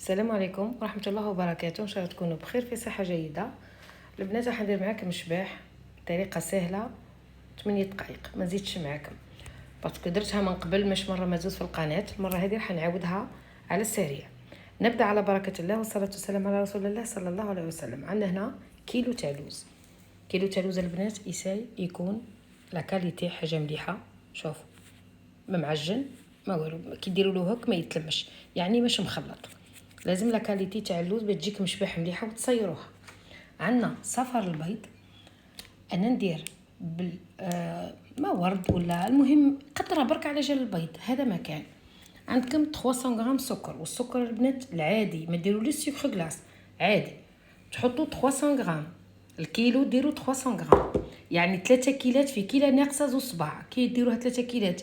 السلام عليكم ورحمة الله وبركاته. ان شاء الله تكونوا بخير في صحة جيدة. البنات راح ندير معاكم شباح بطريقة سهلة 8 دقائق، ما نزيدش معاكم باسكو درتها من قبل مش مرة ما زوز في القناة. المرة هذه راح نعاودها على السريع. نبدا على بركة الله والصلاة والسلام على رسول الله صلى الله عليه وسلم. عندنا هنا كيلو تاع لوز. كيلو تاع لوز البنات يساي يكون لا كاليتي حاجة مليحة. شوفوا ما معجن ما والو، كي ديروا له هك ما يتلمش، يعني مش مخلط. لازم لا كاليتي تاع اللوز بتجيك مشباح مليحه وتصيروها. عندنا صفر البيض، انا ندير بال ما ورد ولا المهم قطره برك على جال البيض. هذا ما كان عندكم 300 غرام سكر، والسكر البنات العادي ما ديرولوش سكر غلاس عادي، تحطوا 300 غرام. الكيلو ديروا 300 غرام، يعني 3 كيلات في كيله ناقصه زوج صباع. كي ديروها 3 كيلات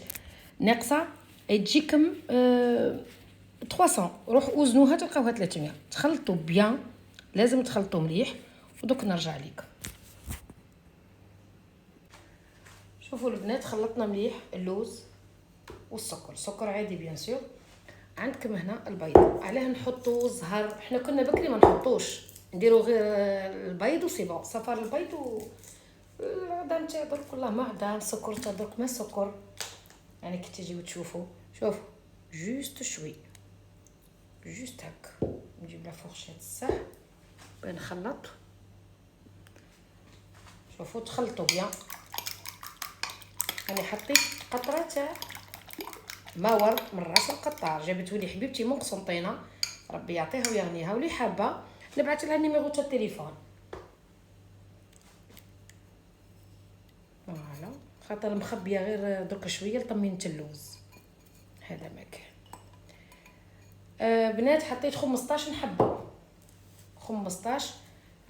ناقصه تجيكم 300. روح وزنوها تلقاوها 300. تخلطوا بيان، لازم تخلطوا مليح. ودوك نرجع ليك. شوفوا البنات خلطنا مليح اللوز والسكر، سكر عادي بيان سور. عندكم هنا البيض، علاه نحطوا زهر؟ احنا كنا بكري ما نحطوش، نديروا غير البيض وسيبو صفار البيض العدم تاع درك والله ما عدم سكر تاع درك ما سكر، يعني كي تجيو تشوفوا. شوفوا جوست شوي، جوست هك. نجيب لا فورشيت صح بين نخلط. شوفوا تخلطوا بيان. انا حطيت قطره تاع ما ورد من راس القطار، جابته لي حبيبتي من قسنطينه، ربي يعطيها ويغنيها. ولي حابه نبعث لها النيميرو تاع التليفون. فوالا خاطر مخبيه غير درك شويه لطمينه اللوز. هذا ما كان. بنات حطيت 15 حبه، 15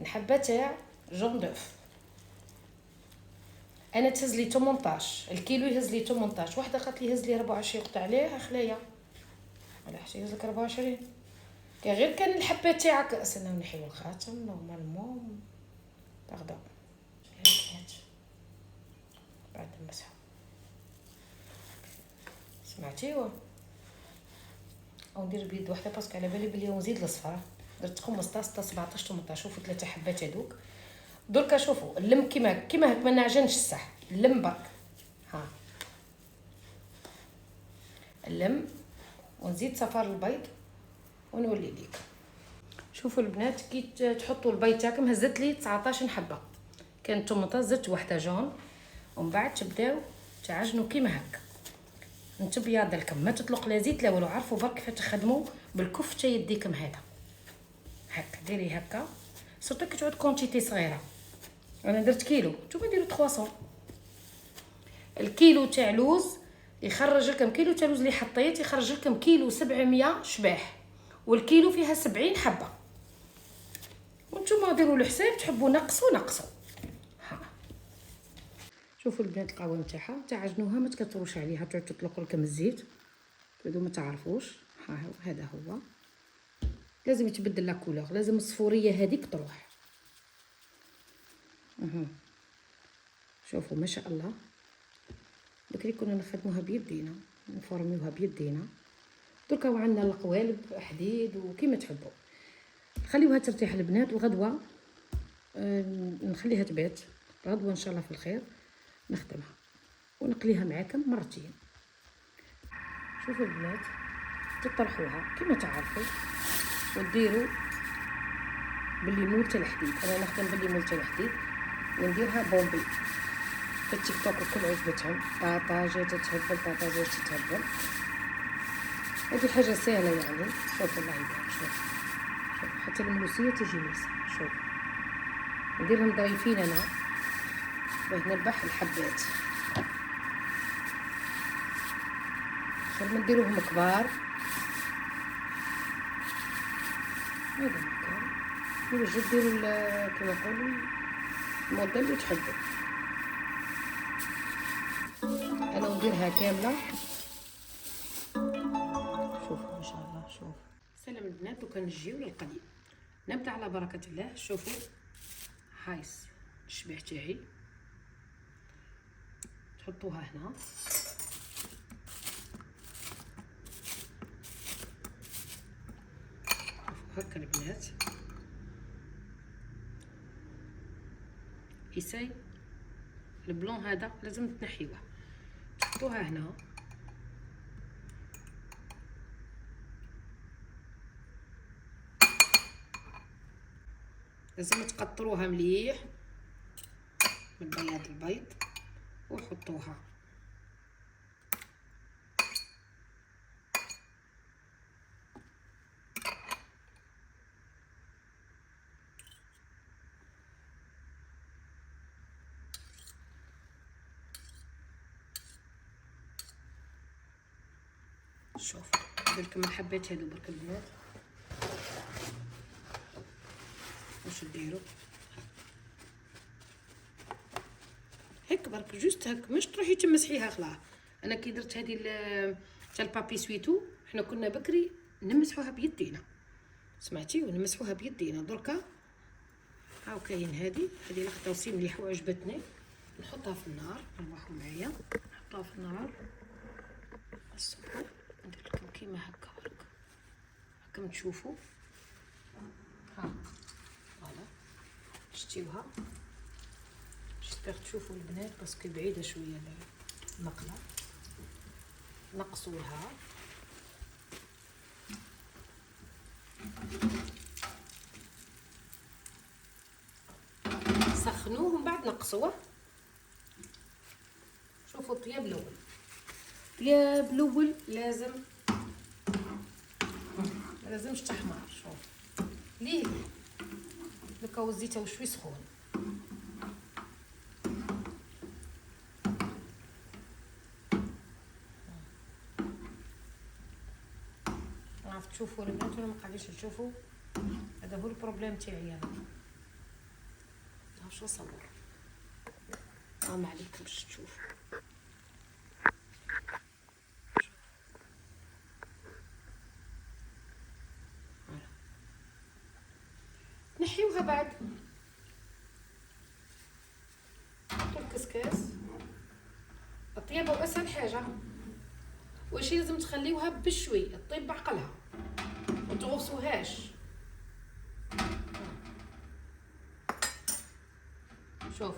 حبه تاع جون دوف. انا تهز لي 18 الكيلو، يهز لي 18. وحده قالت لي هز لي 24، قلت عليه اخلايا على حتى يهز لك 24 كي غير كان الحبه تاعك. استنى نحيو الخاتم نورمالمون باردون بعد المسح. سمعتيوا او ندير بيد واحده باسكو على بالي بلي نزيد الصفار. درت 15 حتى 17 18. شوفوا 3 حبات هذوك. دركا شوفوا اللم كيما هك ما نعجنش الصح، اللم برك ها اللم. ونزيد صفار البيض ونولي ليك. شوفوا البنات كي تحطوا البيض تاعكم. هزت لي 19 حبه، كانت 18 زدت واحده جون. ومن بعد تبداو تعجنوا كيما هكا. انت بياض لكم ما تطلق لا زيت لا والو. عرفوا برك كيف تخدموا بالكف تاع يديكم هذا هكا. ديري هكا سورتو كي تعود كونتيتي صغيره. انا درت كيلو، نتوما ديروا 300. الكيلو تاع لوز يخرج لكم، كيلو تاع لوز اللي حطيت يخرج لكم كيلو 700 شباح، والكيلو فيها 70 حبه. وانتوما ديروا الحساب، تحبوا نقصوا. ها شوفوا البنات القوام تاعها، تعجنوها ما تكثروش عليها تعود تطلق لكم الزيت تعودوا ما تعرفوش. ها هذا هو لازم يتبدل لا كولور، لازم الصفوريه هذيك تروح. شوفوا ما شاء الله. بكري كنا نخدموها بيدينا، نفرميوها بيدينا. دركا وعندنا القوالب حديد وكيما تحبوا. خليوها ترتاح البنات. الغدوه نخليها تبات، الغدوه ان شاء الله في الخير نخدمها ونقليها معاكم مرتين. شوفوا البنات تطرحوها كيما تعرفوا وديروا بالليمون تاع الحديد. انا نخدم بالليمون تاع الحديد ونديرها بومبي. في التيك توك الكل عجبتهم. طاطاجات تتهبل، طاطاجات تتهبل. هذه حاجه سهله يعني. شوفوا الله يبارك. شوف حتى الملوسيه تجي ميسه. شوف نديرهم ضايفين انا باه نربح الحبات، خير ما نديروهم كبار. هذا مكان نرجعو ديروا كيما نقولوا الموديل اللي تحبوا. انا نديرها كامله. شوفوا ما شاء الله. شوف سلام البنات. دوكا نجيو للقديم. نبدا على بركه الله. شوفوا هايس الشباح تاعي تحطوها هنا. هكا البنات إيساي البلون هذا لازم تنحيوه، تحطوها هنا لازم تقطروها مليح بالبياض البيض وحطوها. شوف درت من حبات هادو برك البنات واش ديروا هيك برك جوست هك، مش تروحي تمسحيها خلاص. انا كي درت هذه تاع البابي سويتو حنا كنا بكري نمسحوها بيدينا، سمعتي، ونمسحوها بيدينا. دركا هاو كاين هذه لخطوسي مليح وعجبتني. نحطها في النار، رواحوا معايا، نحطها في النار الصبر. ندير لكم كيما هكا برك راكم تشوفوا. ها فوالا شتيوها، جيسبيغ تشوفوا البنات باسكو بعيده شويه المقله. نقصوها سخنوه ومن بعد نقصوه. شوفوا الطياب الاول، الطياب الاول لازمش تحمر. شوف ليه لكاو الزيت وشوي سخون. عرفت تشوفوا البنات ولا ما قاعدينش تشوفوا؟ هذا هو البروبليم تاعي انا. واش نصور ما عليكمش تشوفوا. نحيوها بعد نحطو الكسكاس. الطيابه اسهل حاجه، واش لازم تخليوها بشوي طيب بعقلها، ما تغوصوهاش. شوف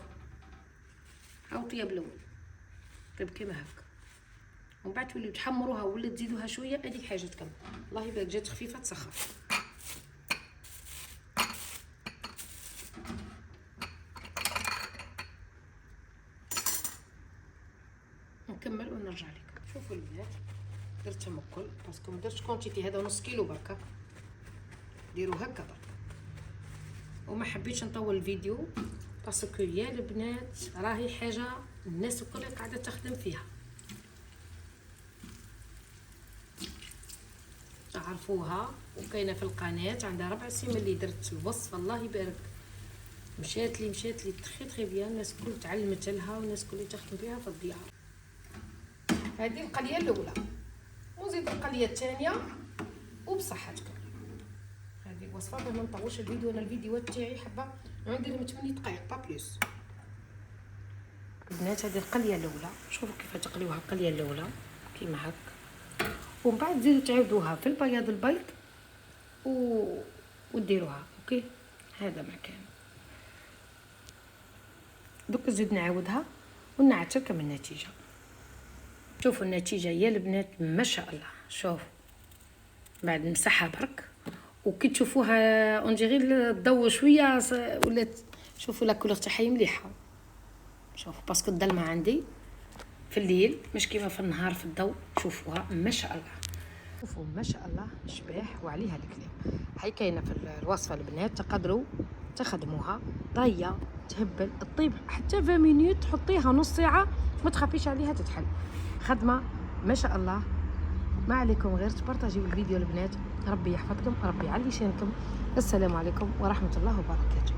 هاو الطياب الاول طيب كيما هكا، ومن بعد توليو تحمروها ولا تزيدوها شويه. هذيك حاجتكم، الله يبارك جات خفيفه تسخر. نكمل ونرجع لكم. شوفوا البنات درتهم الكل باسكو ما درتش كونتيتي، هذا نص كيلو بركه، ديروا هكا برك. وما حبيتش نطول الفيديو باسكو يا البنات راهي حاجه الناس الكل قاعده تخدم فيها، تعرفوها وكاينه في القناه. عندها 4 سنين اللي درت الوصفه، الله يبارك مشات لي تخي بيان. الناس الكل تعلمت لها والناس الكل تخدم بها في الديار. هذه القليه الاولى، ونزيد القليه الثانيه وبصحتكم. هذه وصفه باش ما نطولش الفيديو. انا الفيديوهات تاعي حبه ندير من 8 دقائق با بليس. البنات هذه القليه الاولى، شوفوا كيف تقليوها. القليه الاولى كيما هكا، ومن بعد تزيدوا تعاودوها في البياض البيض وديروها. اوكي هذا مكان. دوك نزيد نعاودها ونعت لكم النتيجه. شوفوا النتيجه يا البنات ما شاء الله. شوف بعد نمسحها برك وكي تشوفوها اونجيغي الضو شويه ولات. شوفوا لا كولور تاعها مليحه. شوف باسكو الظلمه عندي في الليل مش كيما في النهار في الضوء. شوفوها ما شاء الله. شوفوا ما شاء الله شباح وعليها الكلام. هاي كاينه في الوصفه البنات، تقدروا تخدموها طريه تهبل الطيب حتى 20 مينوت. حطيها نص ساعه ما تخافيش عليها تتحل. خدمه ما شاء الله. ما عليكم غير تبارطاجيو الفيديو البنات. ربي يحفظكم، ربي يعلي شانكم. السلام عليكم ورحمه الله وبركاته.